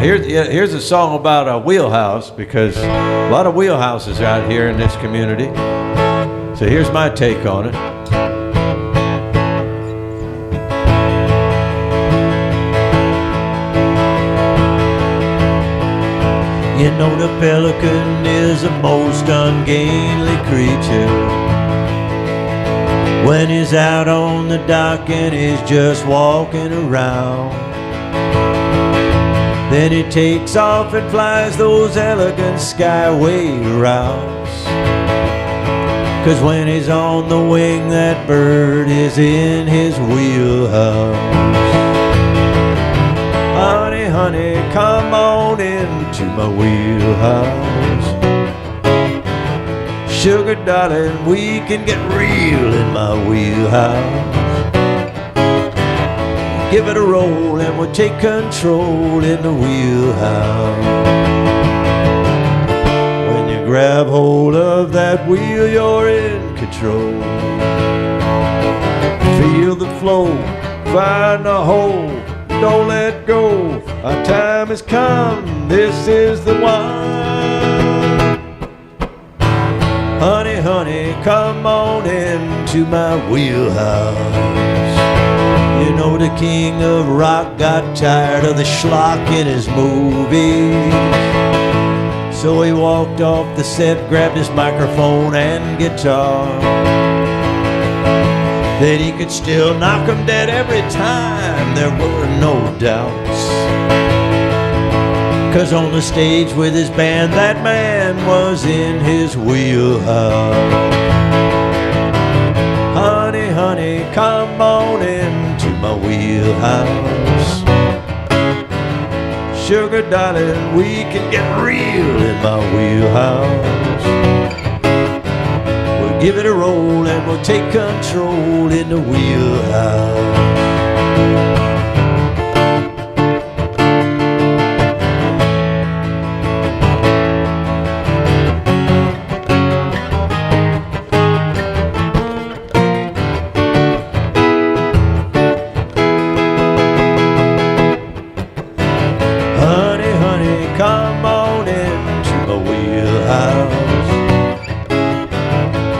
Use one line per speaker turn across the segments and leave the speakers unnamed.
Here's a song about a wheelhouse, because a lot of wheelhouses out here in this community. So here's my take on it. You know the pelican is a most ungainly creature. When he's out on the dock and he's just walking around, then he takes off and flies those elegant skyway routes. 'Cause when he's on the wing, that bird is in his wheelhouse. Honey, honey, come on into my wheelhouse. Sugar darling, we can get real in my wheelhouse. Give it a roll and we'll take control in the wheelhouse. When you grab hold of that wheel, you're in control. Feel the flow, find a hole, don't let go. Our time has come, this is the one. Honey, honey, come on into my wheelhouse. You know the king of rock got tired of the schlock in his movies. So he walked off the set, grabbed his microphone and guitar. That he could still knock 'em dead every time, there were no doubts. 'Cause on the stage with his band, that man was in his wheelhouse. Honey, honey, come on into my wheelhouse. Sugar darling, we can get real in my wheelhouse. We'll give it a roll and we'll take control in the wheelhouse.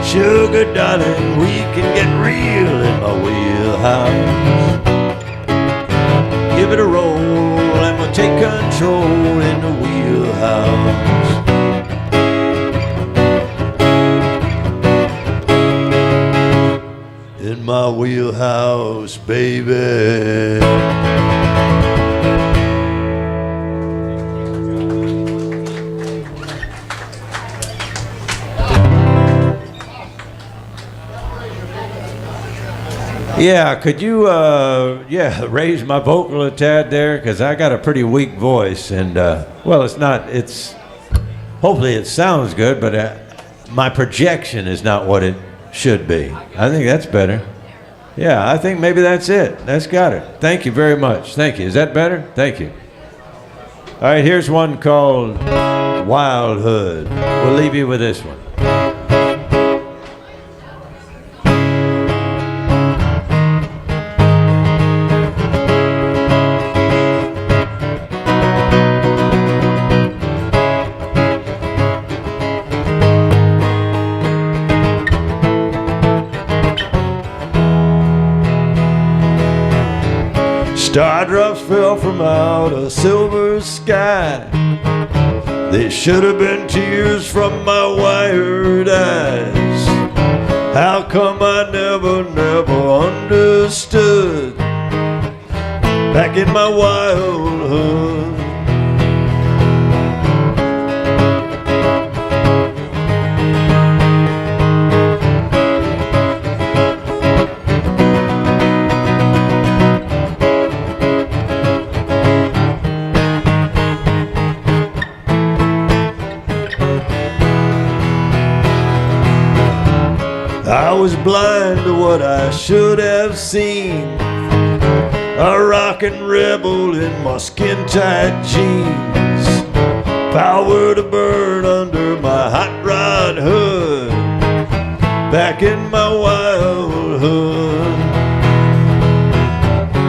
Sugar darling, we can get real in my wheelhouse. Give it a roll and we'll take control in the wheelhouse. In my wheelhouse, baby. Yeah, could you, raise my vocal a tad there? Because I got a pretty weak voice, and, well, hopefully it sounds good, but my projection is not what it should be. I think that's better. Yeah, I think maybe that's it. That's got it. Thank you very much. Thank you. Is that better? Thank you. All right, here's one called Wildhood. We'll leave you with this one. Star drops fell from out a silver sky. They should have been tears from my wired eyes. How come I never understood back in my wildhood? I was blind to what I should have seen. A rockin' rebel in my skin-tight jeans. Power to burn under my hot rod hood. Back in my wildhood.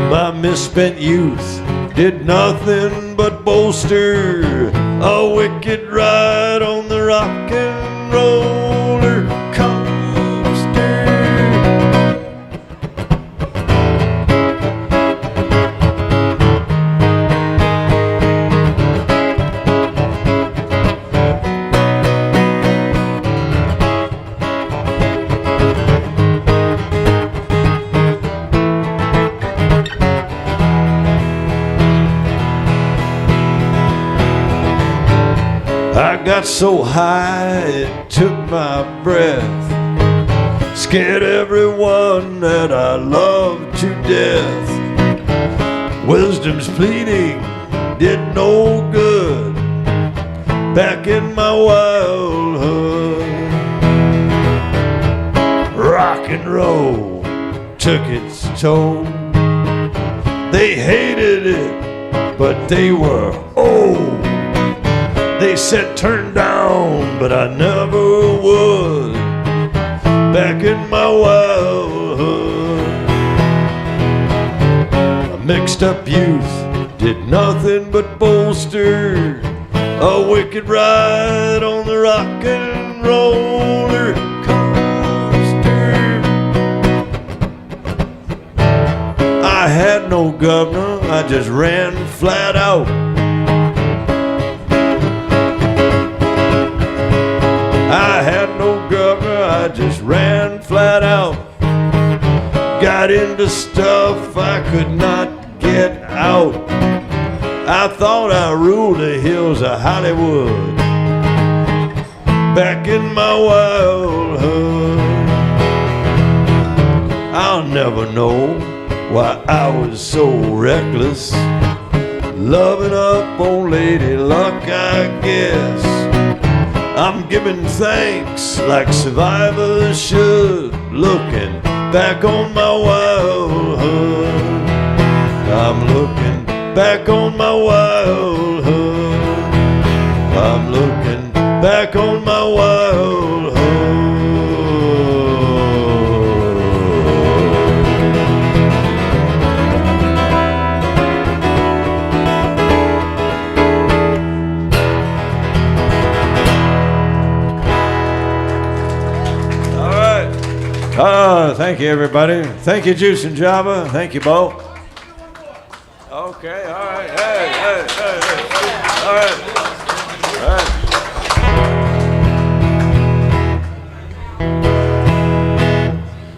My misspent youth did nothing but boast bolster, a wicked ride on the rock and roller coaster. I got so high it took my breath, scared everyone that I loved to death. Wisdom's pleading did no good back in my wildhood. Rock and roll took its toll. They hated it, but they were old. They said turn down, but I never would. Back in my wildhood, a mixed up youth did nothing but bolster a wicked ride on the rock and roller coaster. I had no governor, I just ran flat out. I had no governor, I just ran flat out. Got into stuff I could not get out. I thought I ruled the hills of Hollywood back in my wildhood. I'll never know why I was so reckless, loving up on Lady Luck, I guess. I'm giving thanks like survivors should, looking back on my wildhood. I'm looking back on my wildhood. I'm looking back on my wildhood. Thank you, everybody. Thank you, Juice and Java. Thank you, Bo. Okay, all right. Hey. All right.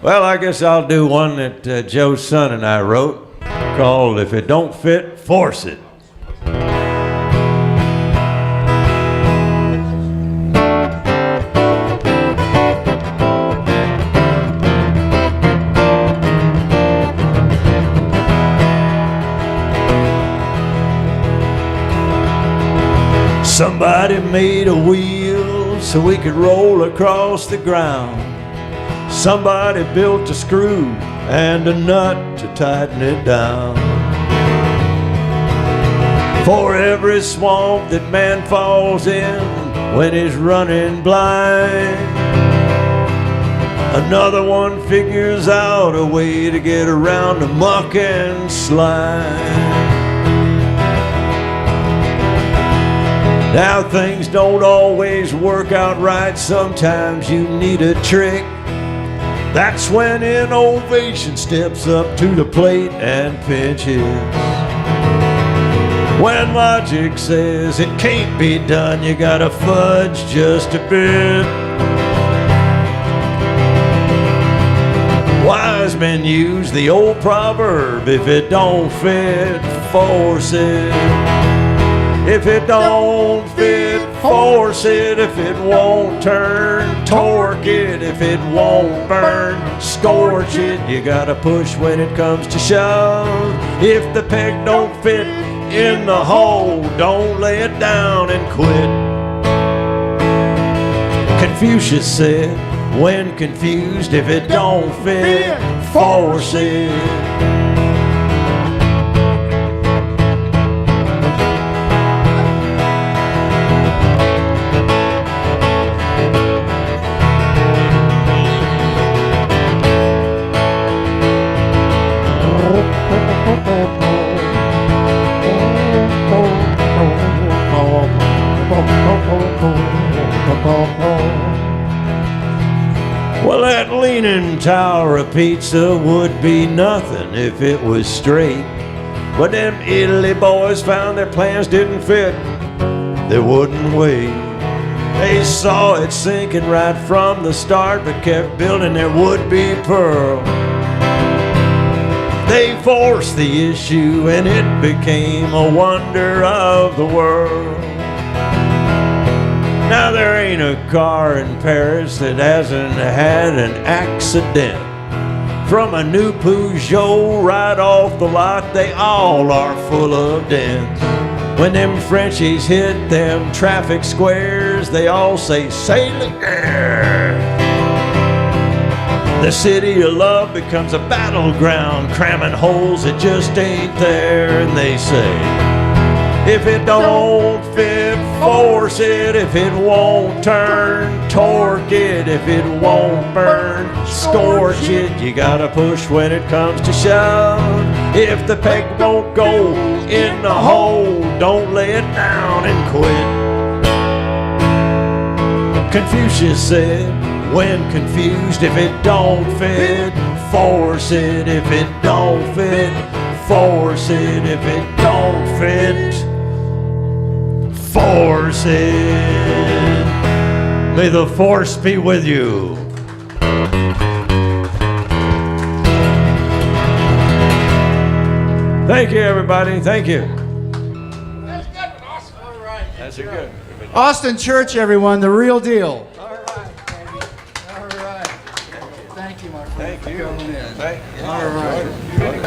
Well, I guess I'll do one that Joe's son and I wrote called If It Don't Fit, Force It. Somebody made a wheel so we could roll across the ground. Somebody built a screw and a nut to tighten it down. For every swamp that man falls in when he's running blind, another one figures out a way to get around the muck and slime. Now things don't always work out right, sometimes you need a trick. That's when innovation steps up to the plate and pinches. When logic says it can't be done, you gotta fudge just a bit. Wise men use the old proverb, if it don't fit, force it. If it don't fit, force it. If it won't turn, torque it. If it won't burn, scorch it. You gotta push when it comes to shove. If the peg don't fit in the hole, don't lay it down and quit. Confucius said, when confused, if it don't fit, force it. Leaning Tower of Pizza would be nothing if it was straight. But them Italy boys found their plans didn't fit. They wouldn't wait. They saw it sinking right from the start, but kept building their would-be pearl. They forced the issue and it became a wonder of the world. Now there ain't a car in Paris that hasn't had an accident. From a new Peugeot right off the lot, they all are full of dents. When them Frenchies hit them traffic squares, they all say, "Say la guerre." The city of love becomes a battleground, cramming holes that just ain't there. And they say, if it don't fit, force it. If it won't turn, torque it. If it won't burn, scorch it. You gotta push when it comes to shove. If the peg won't go in the hole, don't lay it down and quit. Confucius said, when confused, if it don't fit, force it. If it don't fit, force it. If it don't fit, force it. May the force be with you. Thank you, everybody. Thank you.
That's good, Austin. All right.
That's a good.
Austin Church, everyone, the real deal. All right, baby. All right. Thank you, my friend.
Thank you.
For coming in.
Thank you.
All right.